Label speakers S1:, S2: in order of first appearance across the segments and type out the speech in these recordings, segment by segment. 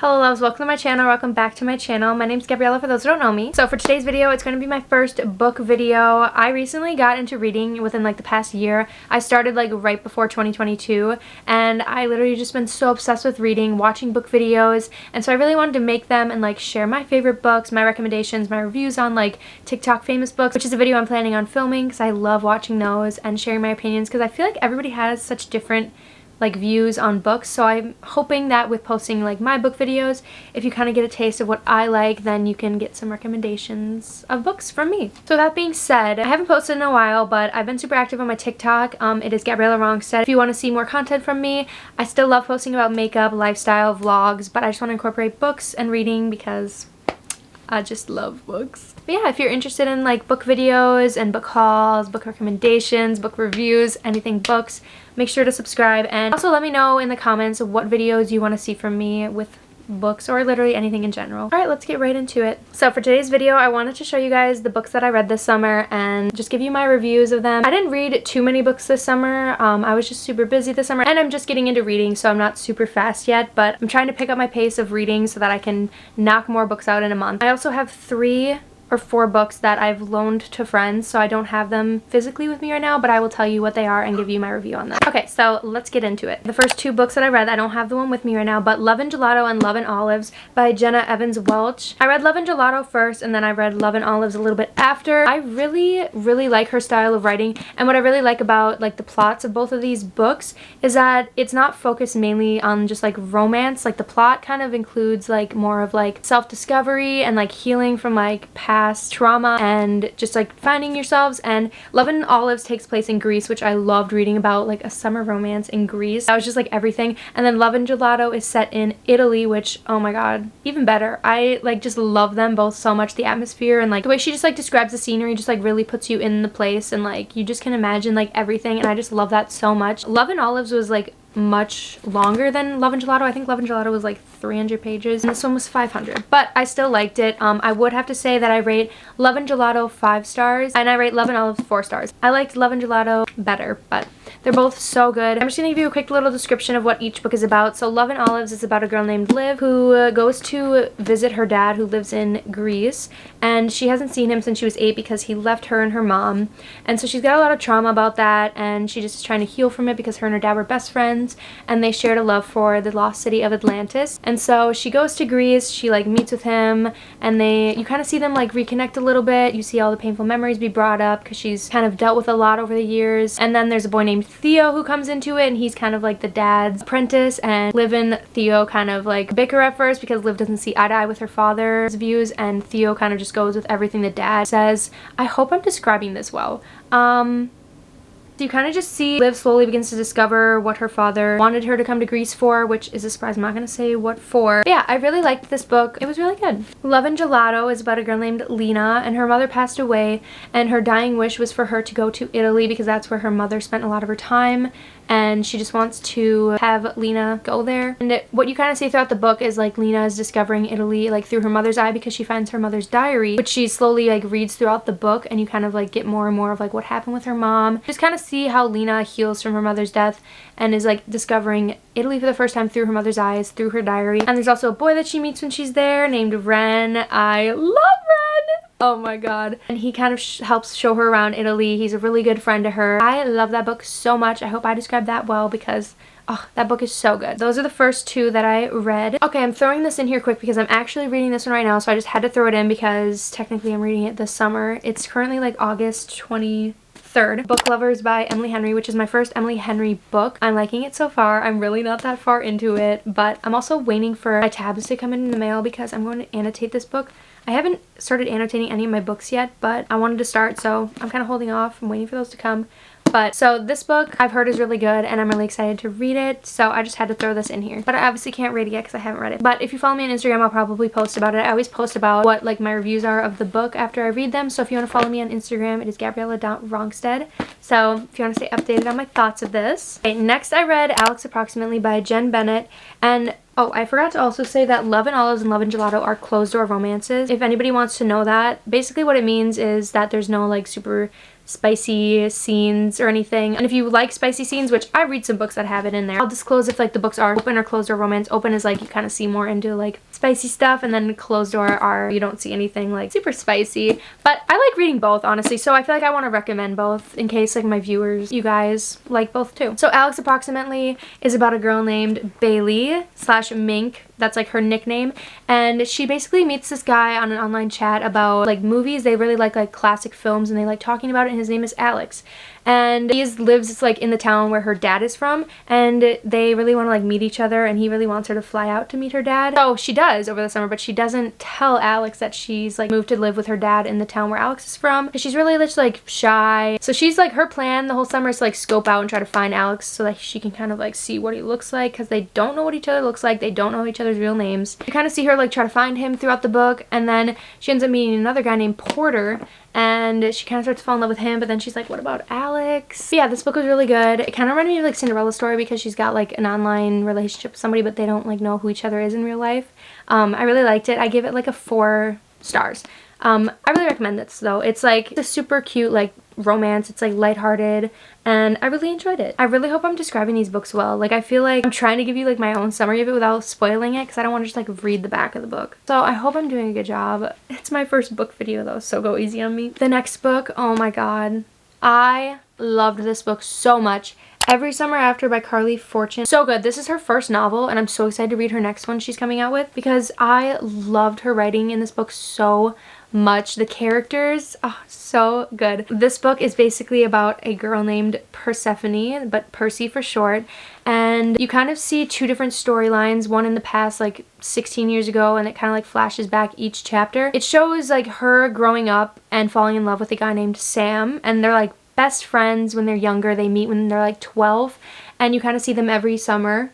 S1: Hello loves, welcome to my channel, welcome back to my channel. My name's Gabriella for those who don't know me. So for today's video, it's going to be my first book video. I recently got into reading within like the past year. I started like right before 2022 and I literally just been so obsessed with reading, watching book videos, and so I really wanted to make them and like share my favorite books, my recommendations, my reviews on like TikTok famous books, which is a video I'm planning on filming because I love watching those and sharing my opinions because I feel like everybody has such different like views on books, so I'm hoping that with posting like my book videos, if you kind of get a taste of what I like, then you can get some recommendations of books from me. So that being said, I haven't posted in a while, but I've been super active on my TikTok. It is Gabriella Wrongstead. If you want to see more content from me, I still love posting about makeup, lifestyle, vlogs, but I just want to incorporate books and reading because I just love books. But yeah, if you're interested in like book videos and book hauls, book recommendations, book reviews, anything books, make sure to subscribe and also let me know in the comments what videos you want to see from me with books or literally anything in general. Alright, let's get right into it. So for today's video, I wanted to show you guys the books that I read this summer and just give you my reviews of them. I didn't read too many books this summer. I was just super busy this summer and I'm just getting into reading, so I'm not super fast yet, but I'm trying to pick up my pace of reading so that I can knock more books out in a month. I also have 3 or 4 books that I've loaned to friends, so I don't have them physically with me right now, but I will tell you what they are and give you my review on them. Okay, so let's get into it. The first 2 books that I read, I don't have the one with me right now, but Love and Gelato and Love and Olives by Jenna Evans Welch. I read Love and Gelato first and then I read Love and Olives a little bit after. I really like her style of writing, and what I really like about like the plots of both of these books is that it's not focused mainly on just like romance. Like the plot kind of includes like more of like self-discovery and like healing from like past trauma and just like finding yourselves. And Love and Olives takes place in Greece, which I loved reading about, like a summer romance in Greece. That was just like everything. And then Love and Gelato is set in Italy, which, oh my god, even better. I like just love them both so much. The atmosphere and like the way she just like describes the scenery just like really puts you in the place and like you just can imagine like everything, and I just love that so much. Love and Olives was like much longer than Love and Gelato. I think Love and Gelato was like 300 pages and this one was 500, but I still liked it. I would have to say that I rate Love and Gelato 5 stars and I rate Love and Olives 4 stars. I liked Love and Gelato better, but they're both so good. I'm just gonna give you a quick little description of what each book is about. So Love and Olives is about a girl named Liv who goes to visit her dad who lives in Greece, and she hasn't seen him since she was 8 because he left her and her mom, and so she's got a lot of trauma about that, and she just is trying to heal from it because her and her dad were best friends and they shared a love for the lost city of Atlantis. And so she goes to Greece, she like meets with him, and you kind of see them like reconnect a little bit. You see all the painful memories be brought up because she's kind of dealt with a lot over the years. And then there's a boy named Theo who comes into it, and he's kind of like the dad's apprentice, and Liv and Theo kind of like bicker at first because Liv doesn't see eye to eye with her father's views and Theo kind of just goes with everything the dad says. I hope I'm describing this well. So you kind of just see Liv slowly begins to discover what her father wanted her to come to Greece for, which is a surprise. I'm not going to say what for. But yeah, I really liked this book. It was really good. Love and Gelato is about a girl named Lena, and her mother passed away, and her dying wish was for her to go to Italy because that's where her mother spent a lot of her time, and she just wants to have Lena go there. And what you kind of see throughout the book is like Lena is discovering Italy like through her mother's eye because she finds her mother's diary, which she slowly like reads throughout the book, and you kind of like get more and more of like what happened with her mom. Just kind of see how Lena heals from her mother's death and is like discovering Italy for the first time through her mother's eyes, through her diary. And there's also a boy that she meets when she's there named Ren. I love Ren! Oh my god. And he kind of helps show her around Italy. He's a really good friend to her. I love that book so much. I hope I described that well because oh, that book is so good. Those are the first 2 that I read. Okay, I'm throwing this in here quick because I'm actually reading this one right now, so I just had to throw it in because technically I'm reading it this summer. It's currently like August 23rd. Book Lovers by Emily Henry, which is my first Emily Henry book. I'm liking it so far. I'm really not that far into it, but I'm also waiting for my tabs to come in the mail because I'm going to annotate this book. I haven't started annotating any of my books yet, but I wanted to start, so I'm kind of holding off. I'm waiting for those to come. But so this book I've heard is really good and I'm really excited to read it, so I just had to throw this in here. But I obviously can't read it yet because I haven't read it. But if you follow me on Instagram, I'll probably post about it. I always post about what like my reviews are of the book after I read them, so if you want to follow me on Instagram, it is Gabriella.Wrongstead. So if you want to stay updated on my thoughts of this. Okay, next I read Alex Approximately by Jen Bennett, and oh, I forgot to also say that Love and Olives and Love and Gelato are closed door romances. If anybody wants to know that, basically what it means is that there's no like super spicy scenes or anything. And if you like spicy scenes, which I read some books that have it in there, I'll disclose if like the books are open or closed door romance. Open is like you kind of see more into like spicy stuff, and then closed door are you don't see anything like super spicy. But I like reading both, honestly, so I feel like I want to recommend both in case like my viewers, you guys, like both too. So Alex Approximately is about a girl named Bailey / Mink. That's like her nickname, and she basically meets this guy on an online chat about like movies. They really like classic films, and they like talking about it, and his name is Alex. And he lives like in the town where her dad is from, and they really want to like meet each other, and he really wants her to fly out to meet her dad. So she does over the summer, but she doesn't tell Alex that she's like moved to live with her dad in the town where Alex is from, because she's really just like shy. So she's like, her plan the whole summer is to like scope out and try to find Alex so that she can kind of like see what he looks like, because they don't know what each other looks like. They don't know each other's real names. You kind of see her like try to find him throughout the book, and then she ends up meeting another guy named Porter, and she kind of starts to fall in love with him, but then she's like, what about Alex? But yeah, this book was really good. It kind of reminded me of like Cinderella's story, because she's got like an online relationship with somebody, but they don't like know who each other is in real life. I really liked it. I give it like a 4 stars. I really recommend this though. It's like a super cute like romance. It's like lighthearted, and I really enjoyed it. I really hope I'm describing these books well. Like I feel like I'm trying to give you like my own summary of it without spoiling it, because I don't want to just like read the back of the book. So I hope I'm doing a good job. It's my first book video though, so go easy on me. The next book, oh my god, I loved this book so much. Every Summer After by Carly Fortune. So good. This is her first novel, and I'm so excited to read her next one she's coming out with, because I loved her writing in this book so much. The characters, oh, so good. This book is basically about a girl named Persephone, but Percy for short, and you kind of see 2 different storylines, one in the past like 16 years ago, and it kind of like flashes back each chapter. It shows like her growing up and falling in love with a guy named Sam, and they're like best friends when they're younger. They meet when they're like 12, and you kind of see them every summer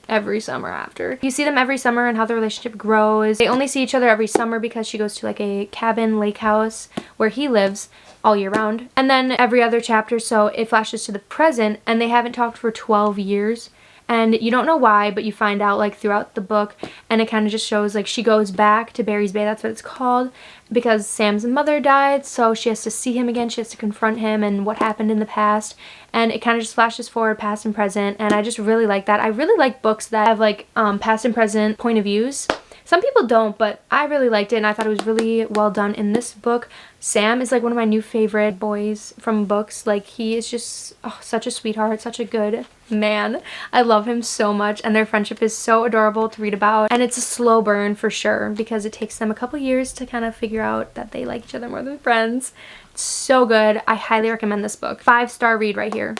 S1: after. You see them every summer and how the relationship grows. They only see each other every summer because she goes to like a cabin lake house where he lives all year round. And then every other chapter, so it flashes to the present, and they haven't talked for 12 years. And you don't know why, but you find out like throughout the book, and it kind of just shows like she goes back to Barry's Bay, that's what it's called, because Sam's mother died, so she has to see him again, she has to confront him and what happened in the past, and it kind of just flashes forward, past and present, and I just really like that. I really like books that have like past and present point of views. Some people don't, but I really liked it, and I thought it was really well done in this book. Sam is like one of my new favorite boys from books. Like he is just such a sweetheart, such a good man. I love him so much, and their friendship is so adorable to read about, and it's a slow burn for sure, because it takes them a couple years to kind of figure out that they like each other more than friends. It's so good. I highly recommend this book. 5-star read right here.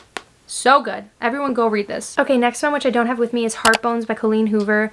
S1: So good. Everyone go read this. Okay, next one, which I don't have with me, is Heartbones by Colleen Hoover.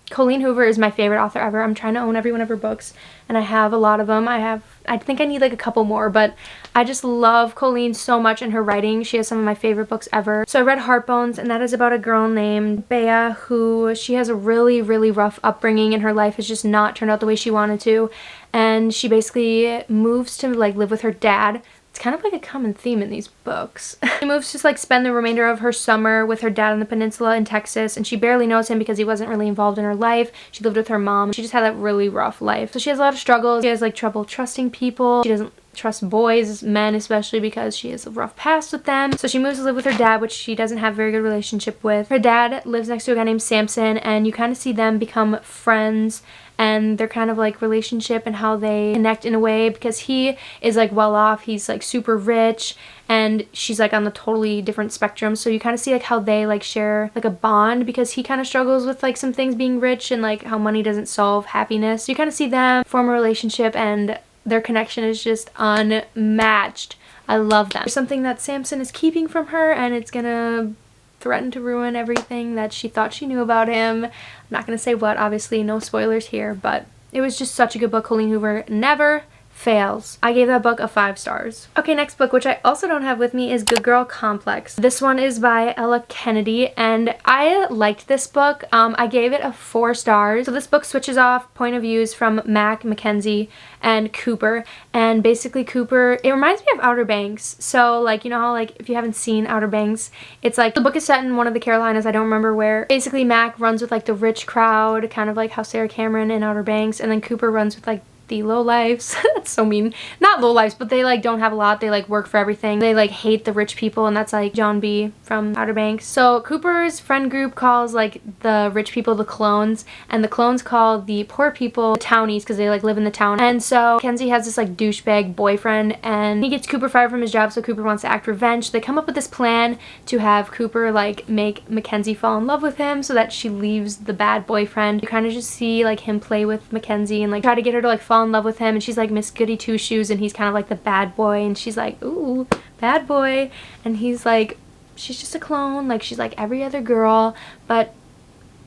S1: Colleen Hoover is my favorite author ever. I'm trying to own every one of her books, and I have a lot of them. I think I need like a couple more, but I just love Colleen so much and her writing. She has some of my favorite books ever. So I read Heartbones, and that is about a girl named Bea who she has a really, really rough upbringing, and her life has just not turned out the way she wanted to, and she basically moves to like live with her dad. It's kind of like a common theme in these books. She moves to like spend the remainder of her summer with her dad on the peninsula in Texas, and she barely knows him because he wasn't really involved in her life. She lived with her mom. She just had that really rough life. So she has a lot of struggles. She has like trouble trusting people. She doesn't trust boys, men especially, because she has a rough past with them. So she moves to live with her dad, which she doesn't have a very good relationship with. Her dad lives next to a guy named Samson, and you kind of see them become friends and their kind of like relationship and how they connect in a way, because he is like well off, he's like super rich, and she's like on the totally different spectrum. So you kind of see like how they like share like a bond, because he kind of struggles with like some things being rich and like how money doesn't solve happiness. So you kind of see them form a relationship, and their connection is just unmatched. I love them. There's something that Samson is keeping from her, and it's gonna threaten to ruin everything that she thought she knew about him. I'm not gonna say what, obviously, no spoilers here, but it was just such a good book. Colleen Hoover never fails. I gave that book a 5 stars. Okay, next book, which I also don't have with me, is Good Girl Complex. This one is by Ella Kennedy, and I liked this book. I gave it a 4 stars. So this book switches off point of views from Mac, Mackenzie, and Cooper, and basically Cooper, it reminds me of Outer Banks. So like, you know how like if you haven't seen Outer Banks, it's like the book is set in one of the Carolinas, I don't remember where. Basically Mac runs with like the rich crowd, kind of like how Sarah Cameron in Outer Banks, and then Cooper runs with like the lowlifes. That's so mean. Not lowlifes, but they like don't have a lot. They like work for everything. They like hate the rich people, and that's like John B from Outer Banks. So Cooper's friend group calls like the rich people the clones, and the clones call the poor people the townies because they like live in the town. And so Mackenzie has this like douchebag boyfriend, and he gets Cooper fired from his job, so Cooper wants to act revenge. They come up with this plan to have Cooper like make Mackenzie fall in love with him so that she leaves the bad boyfriend. You kind of just see like him play with Mackenzie and like try to get her to like fall in love with him, and she's like Miss Goody Two Shoes, and he's kind of like the bad boy, and she's like, ooh, bad boy, and he's like, she's just a clone, like she's like every other girl. But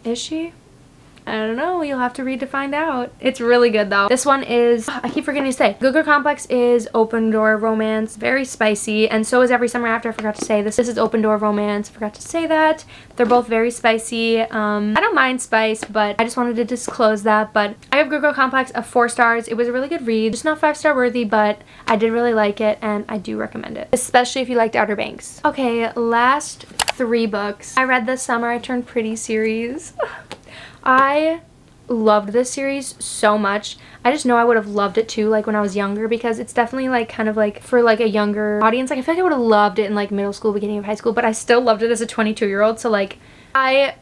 S1: is she? I don't know, you'll have to read to find out. It's really good though. This one is, I keep forgetting to say, Good Girl Complex is open door romance, very spicy, and so is Every Summer After. I forgot to say this. This is open door romance, forgot to say that. They're both very spicy. I don't mind spice, but I just wanted to disclose that. But I have Good Girl Complex of 4 stars. It was a really good read. It's not 5-star worthy, but I did really like it, and I do recommend it, especially if you liked Outer Banks. Okay, last 3 books. I read this summer, I Turned Pretty series. I loved this series so much. I just know I would have loved it too, like when I was younger, because it's definitely like kind of like for like a younger audience. Like I feel like I would have loved it in like middle school, beginning of high school, but I still loved it as a 22-year-old. So like I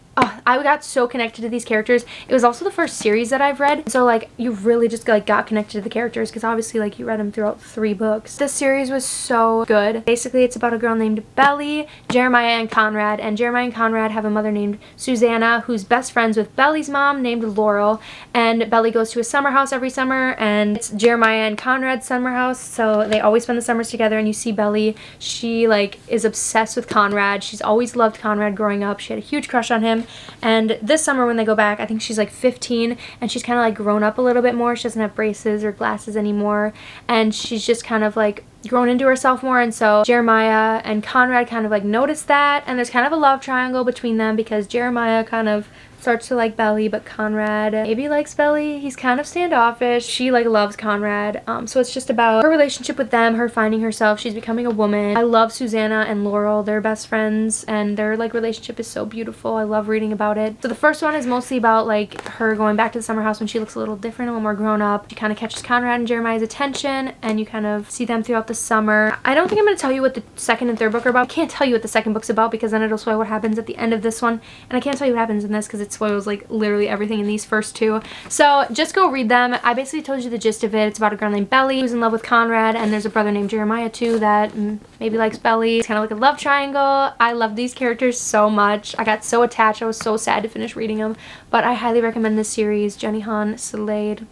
S1: got so connected to these characters. It was also the first series that I've read, so like you really just like got connected to the characters because obviously like you read them throughout 3 books. This series was so good. Basically it's about a girl named Belly, Jeremiah, and Conrad, and Jeremiah and Conrad have a mother named Susanna who's best friends with Belly's mom named Laurel, and Belly goes to a summer house every summer, and it's Jeremiah and Conrad's summer house, so they always spend the summers together. And you see Belly, she like is obsessed with Conrad. She's always loved Conrad growing up. She had a huge crush on him. And this summer when they go back, I think she's like 15, and she's kind of like grown up a little bit more. She doesn't have braces or glasses anymore, and she's just kind of like grown into herself more. And so Jeremiah and Conrad kind of like notice that, and there's kind of a love triangle between them because Jeremiah kind of starts to like Belly, but Conrad maybe likes Belly. He's kind of standoffish. She like loves Conrad. So it's just about her relationship with them, her finding herself. She's becoming a woman. I love Susanna and Laurel. They're best friends, and their like relationship is so beautiful. I love reading about it. So the first one is mostly about like her going back to the summer house when she looks a little different, a little more grown up. She kind of catches Conrad and Jeremiah's attention, and you kind of see them throughout the summer. I don't think I'm going to tell you what the second and third book are about. I can't tell you what the second book's about because then it'll spoil what happens at the end of this one, and I can't tell you what happens in this because it spoils like literally everything in these first 2. So just go read them. I basically told you the gist of it. It's about a girl named Belly who's in love with Conrad, and there's a brother named Jeremiah too that maybe likes Belly. It's kind of like a love triangle. I love these characters so much. I got so attached. I was so sad to finish reading them, but I highly recommend this series. Jenny Han slayed.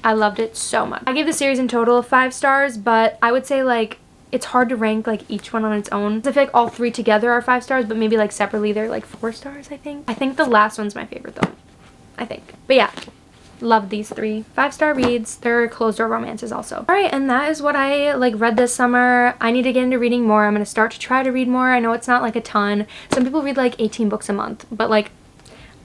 S1: I loved it so much. I gave the series in total 5 stars, but I would say like it's hard to rank like each one on its own. I feel like all 3 together are 5 stars, but maybe like separately they're like 4 stars, I think. I think the last one's my favorite though, I think. But yeah, love these 3 5-star reads. They're closed door romances also. Alright, and that is what I like read this summer. I need to get into reading more. I'm going to start to try to read more. I know it's not like a ton. Some people read like 18 books a month, but like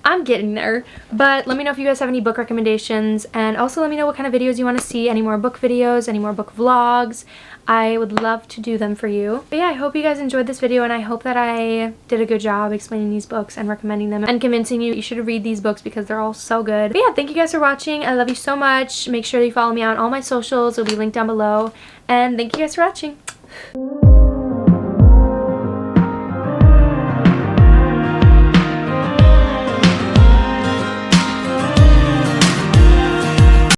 S1: I'm getting there. But let me know if you guys have any book recommendations, and also let me know what kind of videos you want to see. Any more book videos, any more book vlogs. I would love to do them for you. But yeah, I hope you guys enjoyed this video, and I hope that I did a good job explaining these books and recommending them and convincing you should read these books because they're all so good. But yeah, thank you guys for watching. I love you so much. Make sure you follow me on all my socials. It'll be linked down below. And thank you guys for watching.